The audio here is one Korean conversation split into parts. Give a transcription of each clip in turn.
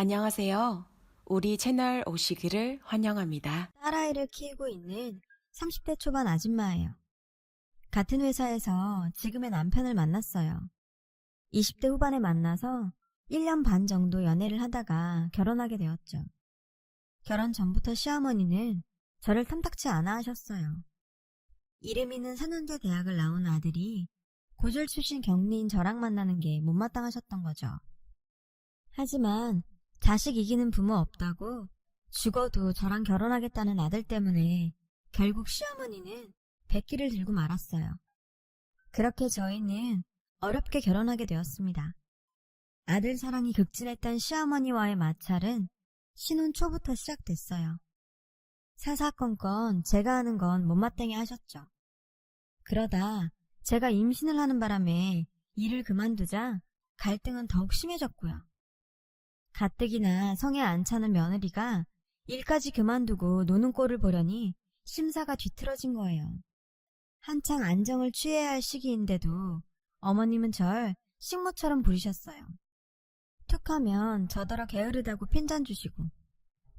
안녕하세요. 우리 채널 오시기를 환영합니다. 딸아이를 키우고 있는 30대 초반 아줌마예요. 같은 회사에서 지금의 남편을 만났어요. 20대 후반에 만나서 1년 반 정도 연애를 하다가 결혼하게 되었죠. 결혼 전부터 시어머니는 저를 탐탁치 않아 하셨어요. 이름 있는 산원대 대학을 나온 아들이 고졸 출신 격리인 저랑 만나는 게 못마땅하셨던 거죠. 하지만 자식 이기는 부모 없다고 죽어도 저랑 결혼하겠다는 아들 때문에 결국 시어머니는 백기를 들고 말았어요. 그렇게 저희는 어렵게 결혼하게 되었습니다. 아들 사랑이 극진했던 시어머니와의 마찰은 신혼 초부터 시작됐어요. 사사건건 제가 하는 건 못마땅해 하셨죠. 그러다 제가 임신을 하는 바람에 일을 그만두자 갈등은 더욱 심해졌고요. 가뜩이나 성에 안 차는 며느리가 일까지 그만두고 노는 꼴을 보려니 심사가 뒤틀어진 거예요. 한창 안정을 취해야 할 시기인데도 어머님은 절 식모처럼 부리셨어요. 툭하면 저더러 게으르다고 핀잔 주시고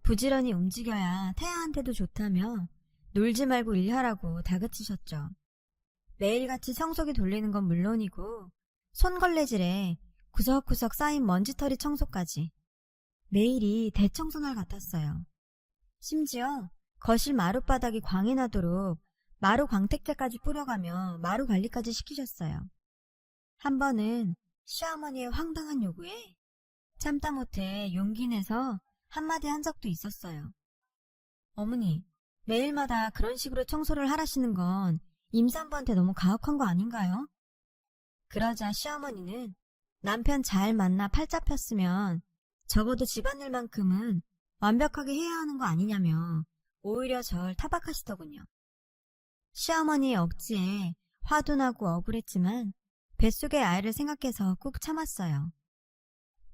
부지런히 움직여야 태아한테도 좋다며 놀지 말고 일하라고 다그치셨죠. 매일같이 청소기 돌리는 건 물론이고 손걸레질에 구석구석 쌓인 먼지털이 청소까지 매일이 대청소날 같았어요. 심지어 거실 마룻바닥이 광이 나도록 마루 광택제까지 뿌려가며 마루 관리까지 시키셨어요. 한 번은 시어머니의 황당한 요구에 참다 못해 용기 내서 한마디 한 적도 있었어요. 어머니, 매일마다 그런 식으로 청소를 하라시는 건 임산부한테 너무 가혹한 거 아닌가요? 그러자 시어머니는 남편 잘 만나 팔 잡혔으면 적어도 집안일만큼은 완벽하게 해야 하는 거 아니냐며 오히려 절 타박하시더군요. 시어머니의 억지에 화도 나고 억울했지만 뱃속의 아이를 생각해서 꾹 참았어요.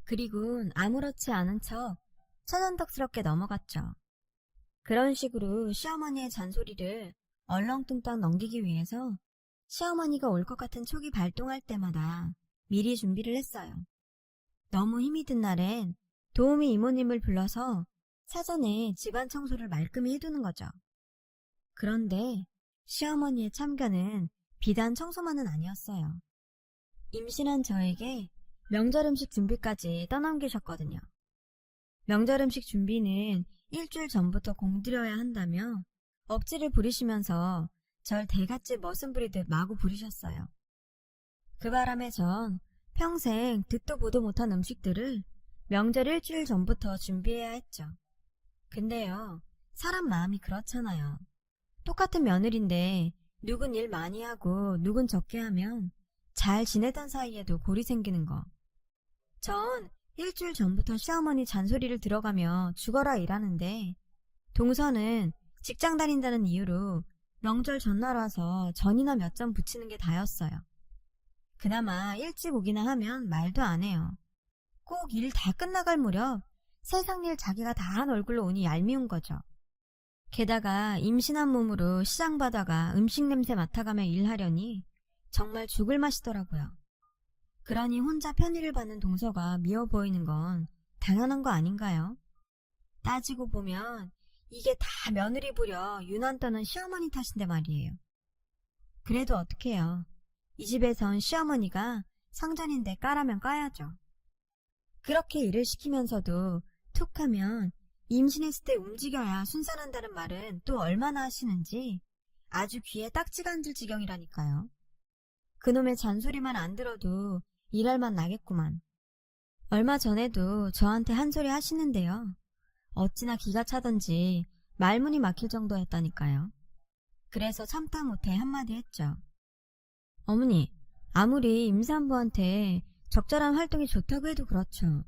그리곤 아무렇지 않은 척 천연덕스럽게 넘어갔죠. 그런 식으로 시어머니의 잔소리를 얼렁뚱땅 넘기기 위해서 시어머니가 올 것 같은 촉이 발동할 때마다 미리 준비를 했어요. 너무 힘이 든 날엔 도우미 이모님을 불러서 사전에 집안 청소를 말끔히 해두는 거죠. 그런데 시어머니의 참견은 비단 청소만은 아니었어요. 임신한 저에게 명절 음식 준비까지 떠넘기셨거든요. 명절 음식 준비는 일주일 전부터 공들여야 한다며 억지를 부리시면서 절 대갓집 머슴 부리듯 마구 부리셨어요. 그 바람에 전 평생 듣도 보도 못한 음식들을 명절 일주일 전부터 준비해야 했죠. 근데요, 사람 마음이 그렇잖아요. 똑같은 며느리인데 누군 일 많이 하고 누군 적게 하면 잘 지내던 사이에도 골이 생기는 거. 전 일주일 전부터 시어머니 잔소리를 들어가며 죽어라 일하는데 동서는 직장 다닌다는 이유로 명절 전날 와서 전이나 몇 점 붙이는 게 다였어요. 그나마 일찍 오기나 하면 말도 안 해요. 꼭 일 다 끝나갈 무렵 세상 일 자기가 다 한 얼굴로 오니 얄미운 거죠. 게다가 임신한 몸으로 시장 바다가 음식 냄새 맡아가며 일하려니 정말 죽을 맛이더라고요. 그러니 혼자 편의를 받는 동서가 미워 보이는 건 당연한 거 아닌가요? 따지고 보면 이게 다 며느리 부려 유난 떠는 시어머니 탓인데 말이에요. 그래도 어떡해요. 이 집에선 시어머니가 성전인데 까라면 까야죠. 그렇게 일을 시키면서도 툭하면 임신했을 때 움직여야 순산한다는 말은 또 얼마나 하시는지 아주 귀에 딱지가 앉을 지경이라니까요. 그놈의 잔소리만 안 들어도 일할 맛 나겠구만. 얼마 전에도 저한테 한 소리 하시는데요. 어찌나 기가 차던지 말문이 막힐 정도였다니까요. 그래서 참다 못해 한마디 했죠. 어머니, 아무리 임산부한테 적절한 활동이 좋다고 해도 그렇죠.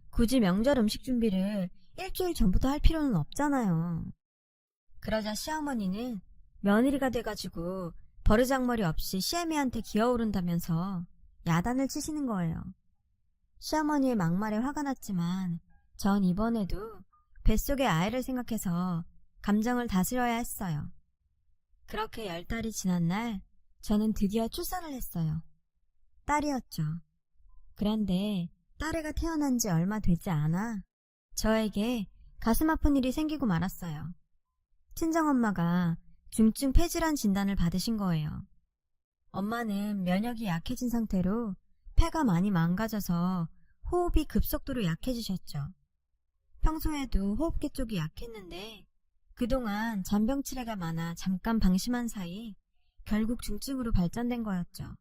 굳이 명절 음식 준비를 일주일 전부터 할 필요는 없잖아요. 그러자 시어머니는 며느리가 돼가지고 버르장머리 없이 시애미한테 기어오른다면서 야단을 치시는 거예요. 시어머니의 막말에 화가 났지만 전 이번에도 뱃속의 아이를 생각해서 감정을 다스려야 했어요. 그렇게 10달이 지난 날 저는 드디어 출산을 했어요. 딸이었죠. 그런데 딸애가 태어난 지 얼마 되지 않아 저에게 가슴 아픈 일이 생기고 말았어요. 친정엄마가 중증 폐질환 진단을 받으신 거예요. 엄마는 면역이 약해진 상태로 폐가 많이 망가져서 호흡이 급속도로 약해지셨죠. 평소에도 호흡기 쪽이 약했는데 그동안 잔병 치레가 많아 잠깐 방심한 사이 결국 중증으로 발전된 거였죠.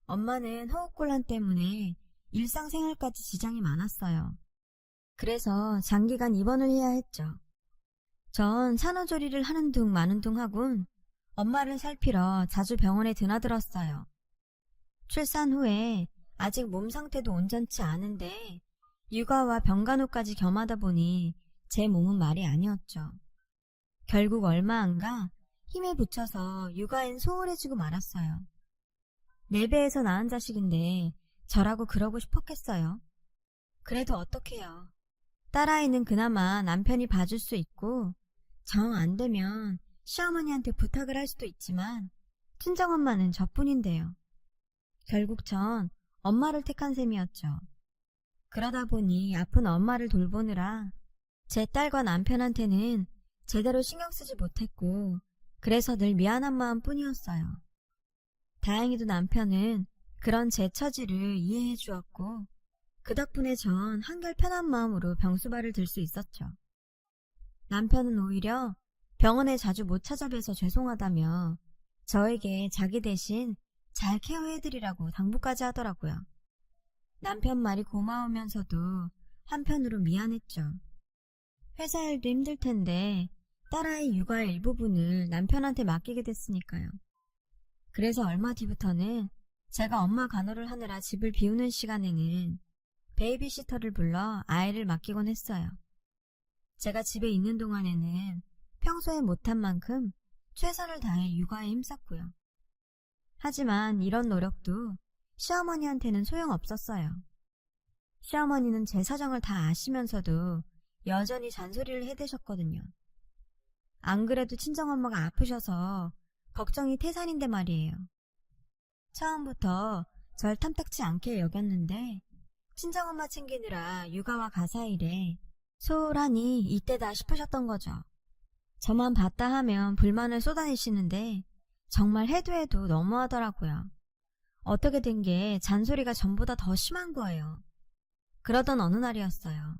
엄마는 호흡곤란 때문에 일상생활까지 지장이 많았어요. 그래서 장기간 입원을 해야 했죠. 전 산후조리를 하는 둥 마는 둥 하곤 엄마를 살피러 자주 병원에 드나들었어요. 출산 후에 아직 몸 상태도 온전치 않은데 육아와 병간호까지 겸하다 보니 제 몸은 말이 아니었죠. 결국 얼마 안 가 힘에 부쳐서 육아엔 소홀해지고 말았어요. 내 배에서 낳은 자식인데 저라고 그러고 싶었겠어요. 그래도 어떡해요. 딸아이는 그나마 남편이 봐줄 수 있고 정 안 되면 시어머니한테 부탁을 할 수도 있지만 친정엄마는 저뿐인데요. 결국 전 엄마를 택한 셈이었죠. 그러다 보니 아픈 엄마를 돌보느라 제 딸과 남편한테는 제대로 신경 쓰지 못했고 그래서 늘 미안한 마음뿐이었어요. 다행히도 남편은 그런 제 처지를 이해해 주었고 그 덕분에 전 한결 편한 마음으로 병수발을 들 수 있었죠. 남편은 오히려 병원에 자주 못 찾아뵈서 죄송하다며 저에게 자기 대신 잘 케어해드리라고 당부까지 하더라고요. 남편 말이 고마우면서도 한편으로 미안했죠. 회사 일도 힘들 텐데 딸아이 육아의 일부분을 남편한테 맡기게 됐으니까요. 그래서 얼마 뒤부터는 제가 엄마 간호를 하느라 집을 비우는 시간에는 베이비시터를 불러 아이를 맡기곤 했어요. 제가 집에 있는 동안에는 평소에 못한 만큼 최선을 다해 육아에 힘썼고요. 하지만 이런 노력도 시어머니한테는 소용없었어요. 시어머니는 제 사정을 다 아시면서도 여전히 잔소리를 해대셨거든요. 안 그래도 친정엄마가 아프셔서 걱정이 태산인데 말이에요. 처음부터 절 탐탁치 않게 여겼는데 친정엄마 챙기느라 육아와 가사일에 소홀하니 이때다 싶으셨던 거죠. 저만 봤다 하면 불만을 쏟아내시는데 정말 해도 해도 너무하더라고요. 어떻게 된 게 잔소리가 전보다 더 심한 거예요. 그러던 어느 날이었어요.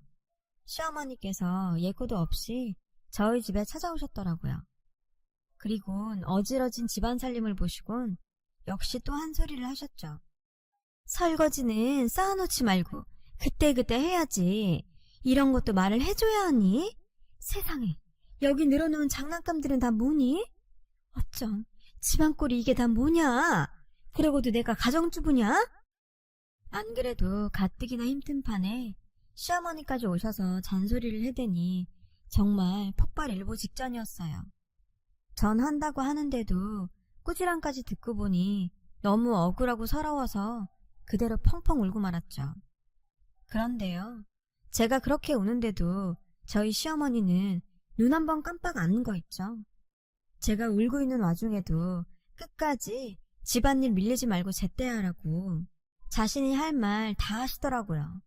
시어머니께서 예고도 없이 저희 집에 찾아오셨더라고요. 그리곤 어지러진 집안 살림을 보시곤 역시 또 한 소리를 하셨죠. 설거지는 쌓아놓지 말고 그때그때 해야지. 이런 것도 말을 해줘야 하니? 세상에, 여기 늘어놓은 장난감들은 다 뭐니? 어쩜 집안꼴이 이게 다 뭐냐? 그러고도 내가 가정주부냐? 안 그래도 가뜩이나 힘든 판에 시어머니까지 오셔서 잔소리를 해대니 정말 폭발 일보 직전이었어요. 전 한다고 하는데도 꾸지람까지 듣고 보니 너무 억울하고 서러워서 그대로 펑펑 울고 말았죠. 그런데요, 제가 그렇게 우는데도 저희 시어머니는 눈 한 번 깜빡 안 거 있죠. 제가 울고 있는 와중에도 끝까지 집안일 밀리지 말고 제때 하라고 자신이 할 말 다 하시더라고요.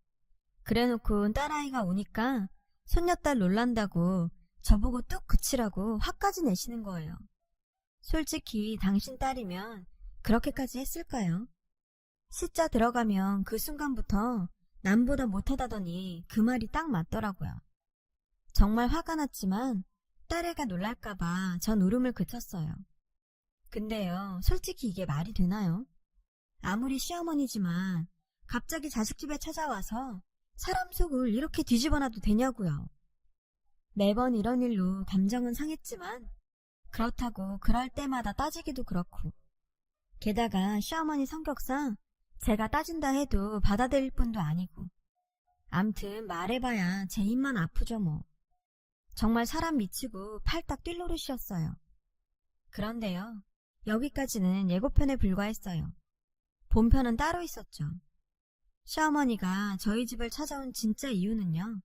그래놓고 딸아이가 오니까 손녀딸 놀란다고 저보고 뚝 그치라고 화까지 내시는 거예요. 솔직히 당신 딸이면 그렇게까지 했을까요? 시자 들어가면 그 순간부터 남보다 못하다더니 그 말이 딱 맞더라고요. 정말 화가 났지만 딸애가 놀랄까봐 전 울음을 그쳤어요. 근데요, 솔직히 이게 말이 되나요? 아무리 시어머니지만 갑자기 자식 집에 찾아와서 사람 속을 이렇게 뒤집어놔도 되냐고요. 매번 이런 일로 감정은 상했지만 그렇다고 그럴 때마다 따지기도 그렇고, 게다가 시어머니 성격상 제가 따진다 해도 받아들일 뿐도 아니고, 암튼 말해봐야 제 입만 아프죠 뭐. 정말 사람 미치고 팔딱 뛸 노릇이었어요. 그런데요, 여기까지는 예고편에 불과했어요. 본편은 따로 있었죠. 시어머니가 저희 집을 찾아온 진짜 이유는요,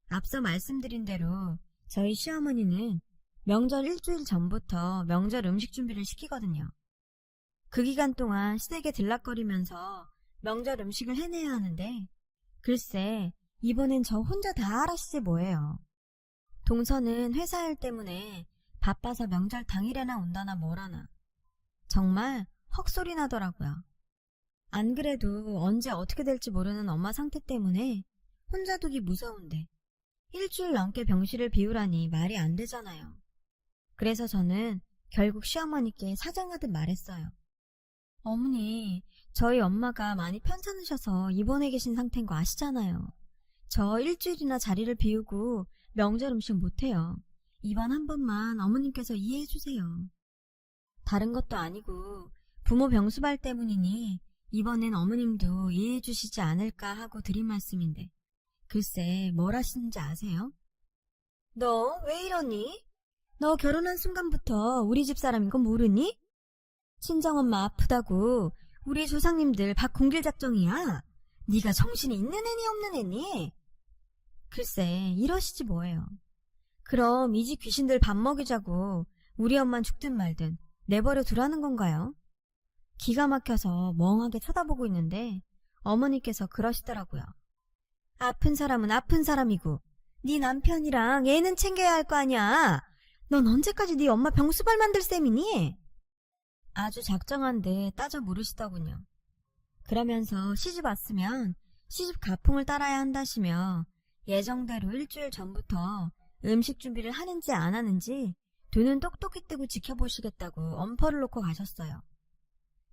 앞서 말씀드린 대로 저희 시어머니는 명절 일주일 전부터 명절 음식 준비를 시키거든요. 그 기간 동안 시댁에 들락거리면서 명절 음식을 해내야 하는데, 글쎄 이번엔 저 혼자 다 하라시지 뭐예요. 동서는 회사 일 때문에 바빠서 명절 당일에나 온다나 뭐라나. 정말 헉소리 나더라고요. 안 그래도 언제 어떻게 될지 모르는 엄마 상태 때문에 혼자 두기 무서운데 일주일 넘게 병실을 비우라니 말이 안 되잖아요. 그래서 저는 결국 시어머니께 사정하듯 말했어요. 어머니, 저희 엄마가 많이 편찮으셔서 입원해 계신 상태인 거 아시잖아요. 저 일주일이나 자리를 비우고 명절 음식 못해요. 이번 한 번만 어머님께서 이해해 주세요. 다른 것도 아니고 부모 병수발 때문이니 이번엔 어머님도 이해해 주시지 않을까 하고 드린 말씀인데 글쎄 뭘 하시는지 아세요? 너 왜 이러니? 너 결혼한 순간부터 우리 집 사람인 거 모르니? 친정엄마 아프다고 우리 조상님들 밥 굶길 작정이야. 네가 정신이 있는 애니 없는 애니? 글쎄 이러시지 뭐예요. 그럼 이 집 귀신들 밥 먹이자고 우리 엄만 죽든 말든 내버려 두라는 건가요? 기가 막혀서 멍하게 쳐다보고 있는데 어머니께서 그러시더라고요. 아픈 사람은 아픈 사람이고 네 남편이랑 애는 챙겨야 할 거 아니야. 넌 언제까지 네 엄마 병수발 만들 셈이니? 아주 작정한데 따져 물으시더군요. 그러면서 시집 왔으면 시집 가풍을 따라야 한다시며 예정대로 일주일 전부터 음식 준비를 하는지 안 하는지 두 눈 똑똑히 뜨고 지켜보시겠다고 엄포를 놓고 가셨어요.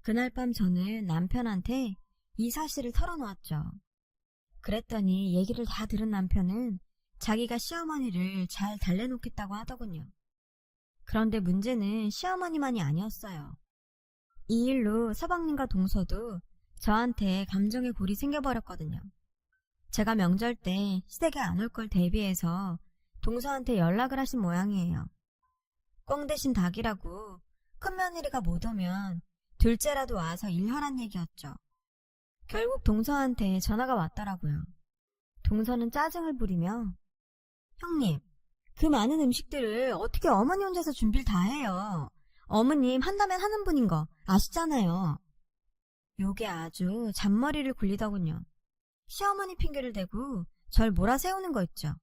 그날 밤 저는 남편한테 이 사실을 털어놓았죠. 그랬더니 얘기를 다 들은 남편은 자기가 시어머니를 잘 달래놓겠다고 하더군요. 그런데 문제는 시어머니만이 아니었어요. 이 일로 서방님과 동서도 저한테 감정의 골이 생겨버렸거든요. 제가 명절 때 시댁에 안 올 걸 대비해서 동서한테 연락을 하신 모양이에요. 꽁 대신 닭이라고 큰며느리가 못 오면 둘째라도 와서 일하란 얘기였죠. 결국 동서한테 전화가 왔더라고요. 동서는 짜증을 부리며 형님, 그 많은 음식들을 어떻게 어머니 혼자서 준비를 다 해요. 어머님 한다면 하는 분인 거 아시잖아요. 요게 아주 잔머리를 굴리더군요. 시어머니 핑계를 대고 절 몰아세우는 거 있죠.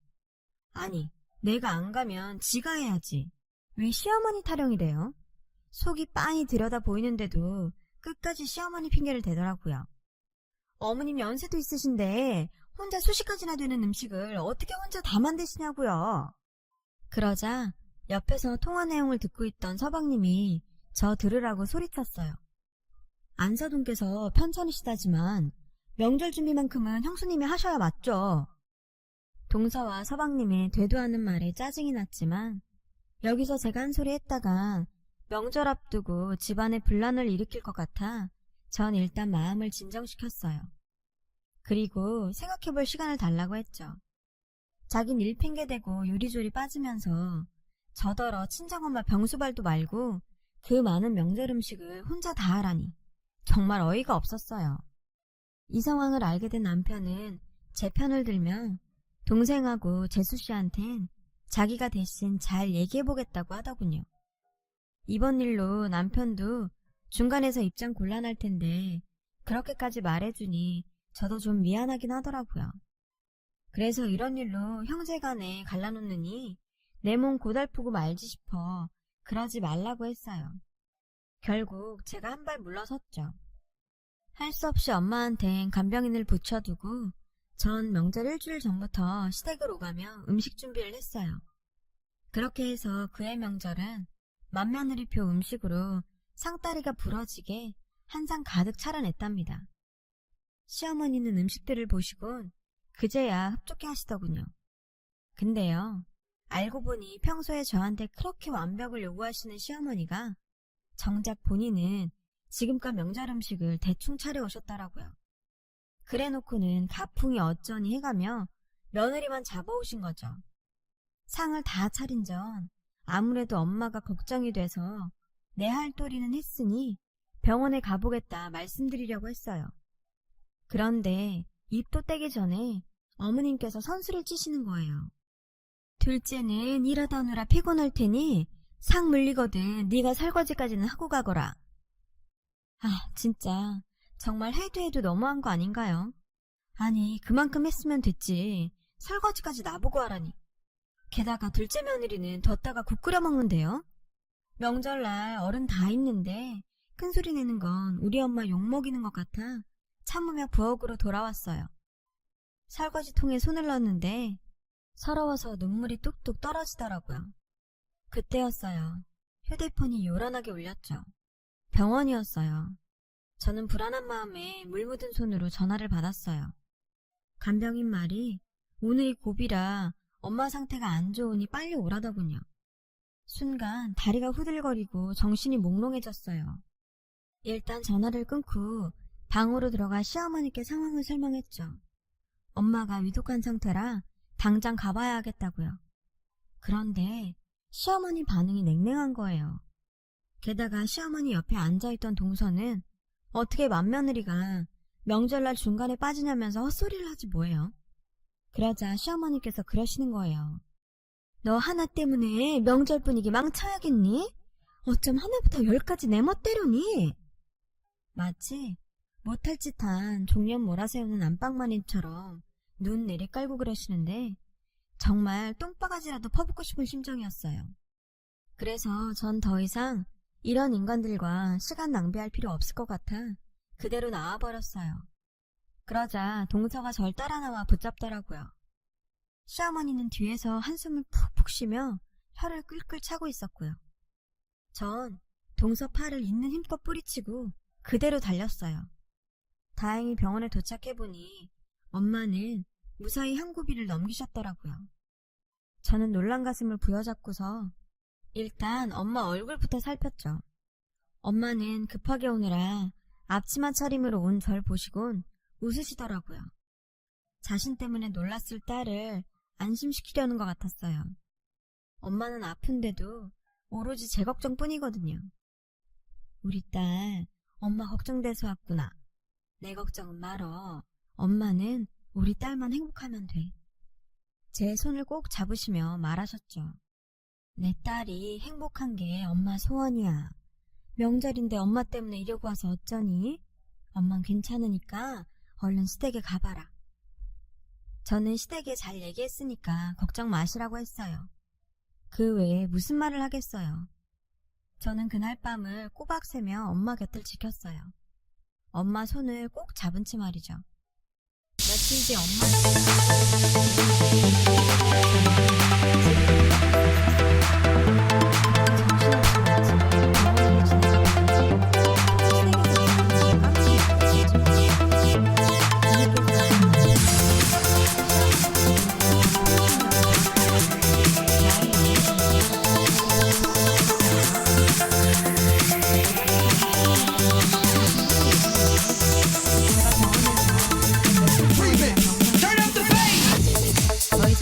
아니, 내가 안 가면 지가 해야지. 왜 시어머니 타령이래요? 속이 빤히 들여다 보이는데도 끝까지 시어머니 핑계를 대더라고요. 어머님 연세도 있으신데 혼자 수십 가지나 되는 음식을 어떻게 혼자 다 만드시냐고요. 그러자 옆에서 통화 내용을 듣고 있던 서방님이 저 들으라고 소리쳤어요. 안사돈께서 편찮으시다지만 명절 준비만큼은 형수님이 하셔야 맞죠. 동서와 서방님의 되도 않는 말에 짜증이 났지만 여기서 제가 한 소리 했다가 명절 앞두고 집안에 분란을 일으킬 것 같아 전 일단 마음을 진정시켰어요. 그리고 생각해볼 시간을 달라고 했죠. 자긴 일 핑계대고 요리조리 빠지면서 저더러 친정엄마 병수발도 말고 그 많은 명절 음식을 혼자 다 하라니 정말 어이가 없었어요. 이 상황을 알게 된 남편은 제 편을 들며 동생하고 재수씨한텐 자기가 대신 잘 얘기해보겠다고 하더군요. 이번 일로 남편도 중간에서 입장 곤란할 텐데 그렇게까지 말해주니 저도 좀 미안하긴 하더라고요. 그래서 이런 일로 형제간에 갈라놓느니 내 몸 고달프고 말지 싶어 그러지 말라고 했어요. 결국 제가 한 발 물러섰죠. 할 수 없이 엄마한텐 간병인을 붙여두고 전 명절 일주일 전부터 시댁을 오가며 음식 준비를 했어요. 그렇게 해서 그해 명절은 맏며느리표 음식으로 상다리가 부러지게 한 상 가득 차려냈답니다. 시어머니는 음식들을 보시곤 그제야 흡족해 하시더군요. 근데요, 알고 보니 평소에 저한테 그렇게 완벽을 요구하시는 시어머니가 정작 본인은 지금껏 명절 음식을 대충 차려오셨더라고요. 그래놓고는 가풍이 어쩌니 해가며 며느리만 잡아오신 거죠. 상을 다 차린 전 아무래도 엄마가 걱정이 돼서 내 할 도리는 했으니 병원에 가보겠다 말씀드리려고 했어요. 그런데 입도 떼기 전에 어머님께서 선수를 치시는 거예요. 둘째는 일하다 오느라 피곤할 테니 상 물리거든 네가 설거지까지는 하고 가거라. 아, 진짜 정말 해도 해도 너무한 거 아닌가요? 아니, 그만큼 했으면 됐지. 설거지까지 나보고 하라니. 게다가 둘째 며느리는 뒀다가 국 끓여 먹는데요. 명절날 어른 다 있는데 큰소리 내는 건 우리 엄마 욕먹이는 것 같아 참으며 부엌으로 돌아왔어요. 설거지통에 손을 넣었는데 서러워서 눈물이 뚝뚝 떨어지더라고요. 그때였어요. 휴대폰이 요란하게 울렸죠. 병원이었어요. 저는 불안한 마음에 물 묻은 손으로 전화를 받았어요. 간병인 말이 오늘이 고비라 엄마 상태가 안 좋으니 빨리 오라더군요. 순간 다리가 후들거리고 정신이 몽롱해졌어요. 일단 전화를 끊고 방으로 들어가 시어머니께 상황을 설명했죠. 엄마가 위독한 상태라 당장 가봐야 하겠다고요. 그런데 시어머니 반응이 냉랭한 거예요. 게다가 시어머니 옆에 앉아있던 동서는 어떻게 맏며느리가 명절날 중간에 빠지냐면서 헛소리를 하지 뭐예요. 그러자 시어머니께서 그러시는 거예요. 너 하나 때문에 명절 분위기 망쳐야겠니? 어쩜 하나부터 10까지 내 멋대로니? 마치 못할 짓한 종년 몰아세우는 안방마님처럼 눈 내리깔고 그러시는데 정말 똥바가지라도 퍼붓고 싶은 심정이었어요. 그래서 전 더 이상 이런 인간들과 시간 낭비할 필요 없을 것 같아 그대로 나와버렸어요. 그러자 동서가 절 따라 나와 붙잡더라고요. 시어머니는 뒤에서 한숨을 푹푹 쉬며 혀를 끌끌 차고 있었고요. 전 동서 팔을 있는 힘껏 뿌리치고 그대로 달렸어요. 다행히 병원에 도착해보니 엄마는 무사히 항구비를 넘기셨더라고요. 저는 놀란 가슴을 부여잡고서 일단 엄마 얼굴부터 살폈죠. 엄마는 급하게 오느라 앞치마 차림으로 온 절 보시곤 웃으시더라고요. 자신 때문에 놀랐을 딸을 안심시키려는 것 같았어요. 엄마는 아픈데도 오로지 제 걱정뿐이거든요. 우리 딸 엄마 걱정돼서 왔구나. 내 걱정은 말어. 엄마는 우리 딸만 행복하면 돼. 제 손을 꼭 잡으시며 말하셨죠. 내 딸이 행복한 게 엄마 소원이야. 명절인데 엄마 때문에 이러고 와서 어쩌니? 엄만 괜찮으니까 얼른 시댁에 가봐라. 저는 시댁에 잘 얘기했으니까 걱정 마시라고 했어요. 그 외에 무슨 말을 하겠어요. 저는 그날 밤을 꼬박 새며 엄마 곁을 지켰어요. 엄마 손을 꼭 잡은 채 말이죠. 며칠 뒤 더 이상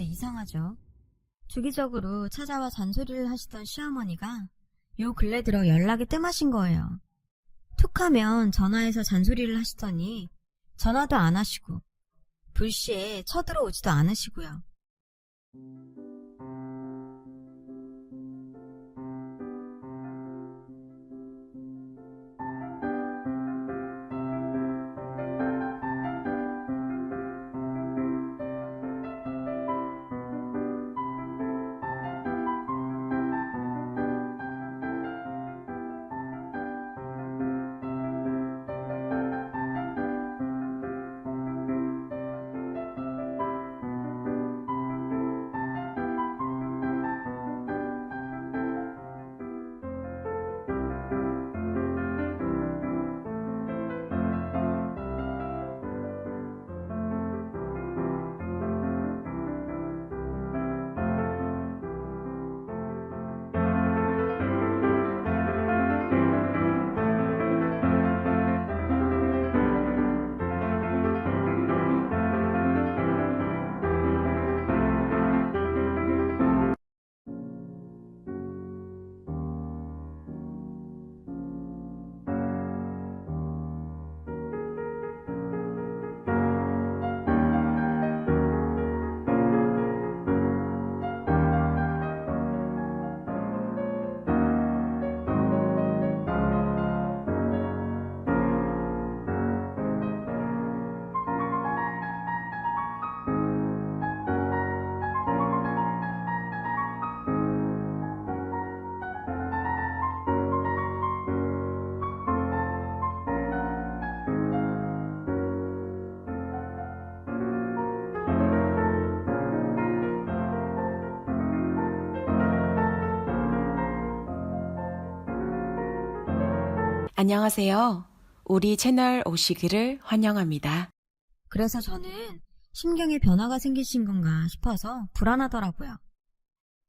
이상하죠. 주기적으로 찾아와 잔소리를 하시던 시어머니가 요 근래 들어 연락이 뜸하신 거예요. 툭 하면 전화해서 잔소리를 하시더니 전화도 안 하시고 불시에 쳐들어오지도 않으시고요. 안녕하세요. 우리 채널 오시기를 환영합니다. 그래서 저는 심경에 변화가 생기신 건가 싶어서 불안하더라고요.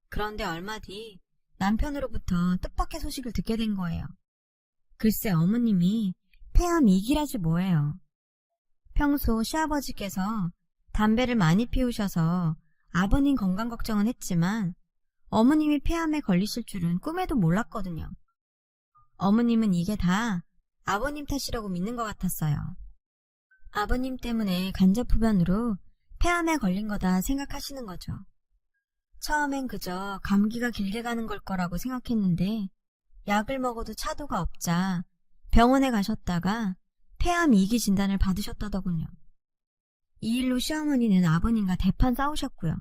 그런데 얼마 뒤 남편으로부터 뜻밖의 소식을 듣게 된 거예요. 글쎄 어머님이 폐암 2기라지 뭐예요. 평소 시아버지께서 담배를 많이 피우셔서 아버님 건강 걱정은 했지만 어머님이 폐암에 걸리실 줄은 꿈에도 몰랐거든요. 어머님은 이게 다 아버님 탓이라고 믿는 것 같았어요. 아버님 때문에 간접흡연으로 폐암에 걸린 거다 생각하시는 거죠. 처음엔 그저 감기가 길게 가는 걸 거라고 생각했는데 약을 먹어도 차도가 없자 병원에 가셨다가 폐암 2기 진단을 받으셨다더군요. 이 일로 시어머니는 아버님과 대판 싸우셨고요.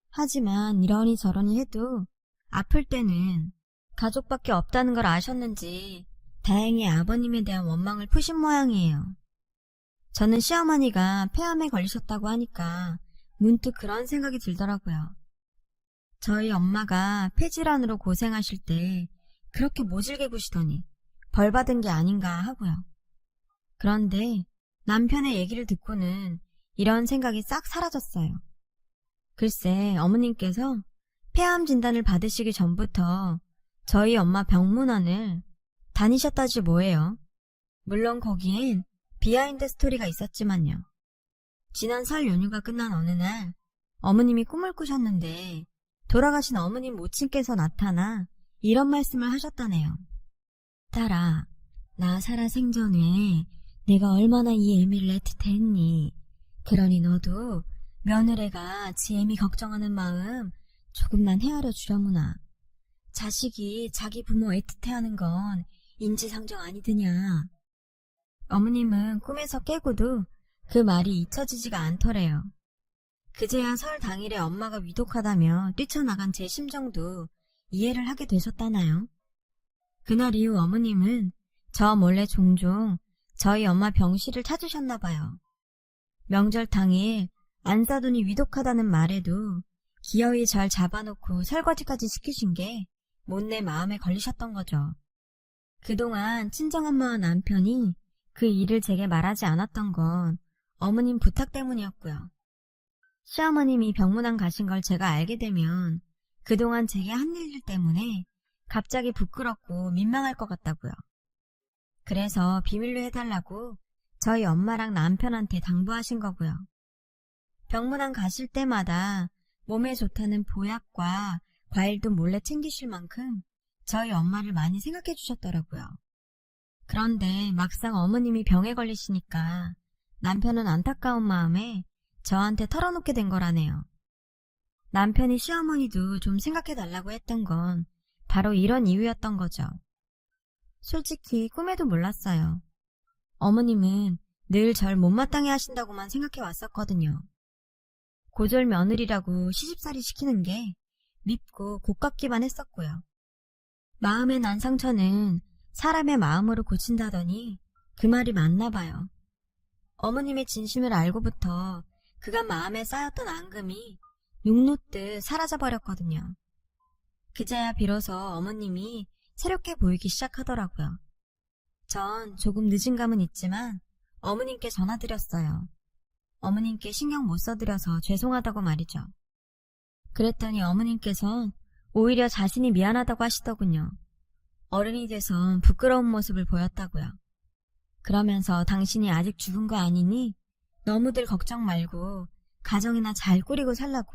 하지만 이러니 저러니 해도 아플 때는 가족밖에 없다는 걸 아셨는지 다행히 아버님에 대한 원망을 푸신 모양이에요. 저는 시어머니가 폐암에 걸리셨다고 하니까 문득 그런 생각이 들더라고요. 저희 엄마가 폐질환으로 고생하실 때 그렇게 모질게 구시더니 벌 받은 게 아닌가 하고요. 그런데 남편의 얘기를 듣고는 이런 생각이 싹 사라졌어요. 글쎄 어머님께서 폐암 진단을 받으시기 전부터 저희 엄마 병문안을 다니셨다지 뭐예요. 물론 거기엔 비하인드 스토리가 있었지만요. 지난 설 연휴가 끝난 어느 날 어머님이 꿈을 꾸셨는데 돌아가신 어머님 모친께서 나타나 이런 말씀을 하셨다네요. 딸아, 나 살아 생전에 내가 얼마나 이 애미를 애틋해 했니. 그러니 너도 며느리가 지 애미 걱정하는 마음 조금만 헤아려 주려무나. 자식이 자기 부모 애틋해하는 건 인지상정 아니드냐. 어머님은 꿈에서 깨고도 그 말이 잊혀지지가 않더래요. 그제야 설 당일에 엄마가 위독하다며 뛰쳐나간 제 심정도 이해를 하게 되셨다나요? 그날 이후 어머님은 저 몰래 종종 저희 엄마 병실을 찾으셨나 봐요. 명절 당일 안 사돈이 위독하다는 말에도 기어이 절 잡아놓고 설거지까지 시키신 게 못내 마음에 걸리셨던 거죠. 그동안 친정엄마와 남편이 그 일을 제게 말하지 않았던 건 어머님 부탁 때문이었고요. 시어머님이 병문안 가신 걸 제가 알게 되면 그동안 제게 한 일 때문에 갑자기 부끄럽고 민망할 것 같다고요. 그래서 비밀로 해달라고 저희 엄마랑 남편한테 당부하신 거고요. 병문안 가실 때마다 몸에 좋다는 보약과 과일도 몰래 챙기실 만큼 저희 엄마를 많이 생각해 주셨더라고요. 그런데 막상 어머님이 병에 걸리시니까 남편은 안타까운 마음에 저한테 털어놓게 된 거라네요. 남편이 시어머니도 좀 생각해 달라고 했던 건 바로 이런 이유였던 거죠. 솔직히 꿈에도 몰랐어요. 어머님은 늘 절 못마땅해 하신다고만 생각해 왔었거든요. 고졸 며느리라고 시집살이 시키는 게 밉고 고깝기만 했었고요. 마음에 난 상처는 사람의 마음으로 고친다더니 그 말이 맞나 봐요. 어머님의 진심을 알고부터 그간 마음에 쌓였던 앙금이 눈놓듯 사라져버렸거든요. 그제야 비로소 어머님이 새롭게 보이기 시작하더라고요. 전 조금 늦은 감은 있지만 어머님께 전화드렸어요. 어머님께 신경 못 써드려서 죄송하다고 말이죠. 그랬더니 어머님께선 오히려 자신이 미안하다고 하시더군요. 어른이 돼선 부끄러운 모습을 보였다고요. 그러면서 당신이 아직 죽은 거 아니니 너무들 걱정 말고 가정이나 잘 꾸리고 살라고.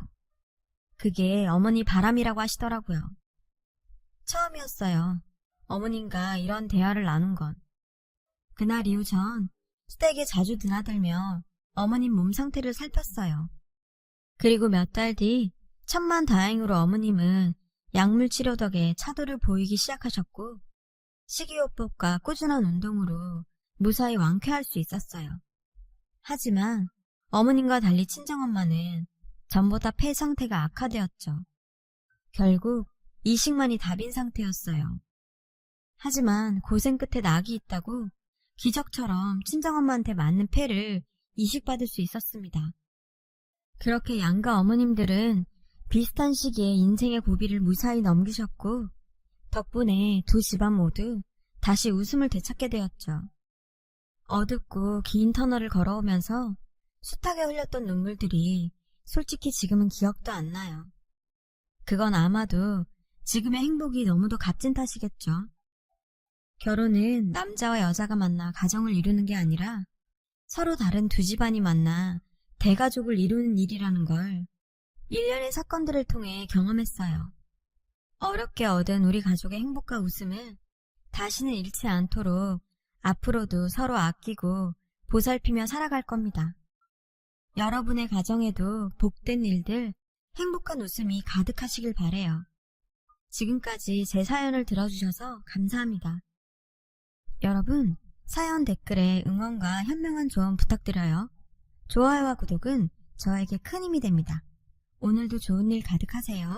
그게 어머니 바람이라고 하시더라고요. 처음이었어요. 어머님과 이런 대화를 나눈 건. 그날 이후 전 시댁에 자주 드나들며 어머님 몸 상태를 살폈어요. 그리고 몇 달 뒤 천만다행으로 어머님은 약물 치료 덕에 차도를 보이기 시작하셨고 식이요법과 꾸준한 운동으로 무사히 완쾌할 수 있었어요. 하지만 어머님과 달리 친정엄마는 전보다 폐 상태가 악화되었죠. 결국 이식만이 답인 상태였어요. 하지만 고생 끝에 낙이 있다고 기적처럼 친정엄마한테 맞는 폐를 이식받을 수 있었습니다. 그렇게 양가 어머님들은 비슷한 시기에 인생의 고비를 무사히 넘기셨고 덕분에 두 집안 모두 다시 웃음을 되찾게 되었죠. 어둡고 긴 터널을 걸어오면서 숱하게 흘렸던 눈물들이 솔직히 지금은 기억도 안 나요. 그건 아마도 지금의 행복이 너무도 값진 탓이겠죠. 결혼은 남자와 여자가 만나 가정을 이루는 게 아니라 서로 다른 두 집안이 만나 대가족을 이루는 일이라는 걸 일련의 사건들을 통해 경험했어요. 어렵게 얻은 우리 가족의 행복과 웃음은 다시는 잃지 않도록 앞으로도 서로 아끼고 보살피며 살아갈 겁니다. 여러분의 가정에도 복된 일들, 행복한 웃음이 가득하시길 바래요. 지금까지 제 사연을 들어주셔서 감사합니다. 여러분, 사연 댓글에 응원과 현명한 조언 부탁드려요. 좋아요와 구독은 저에게 큰 힘이 됩니다. 오늘도 좋은 일 가득하세요.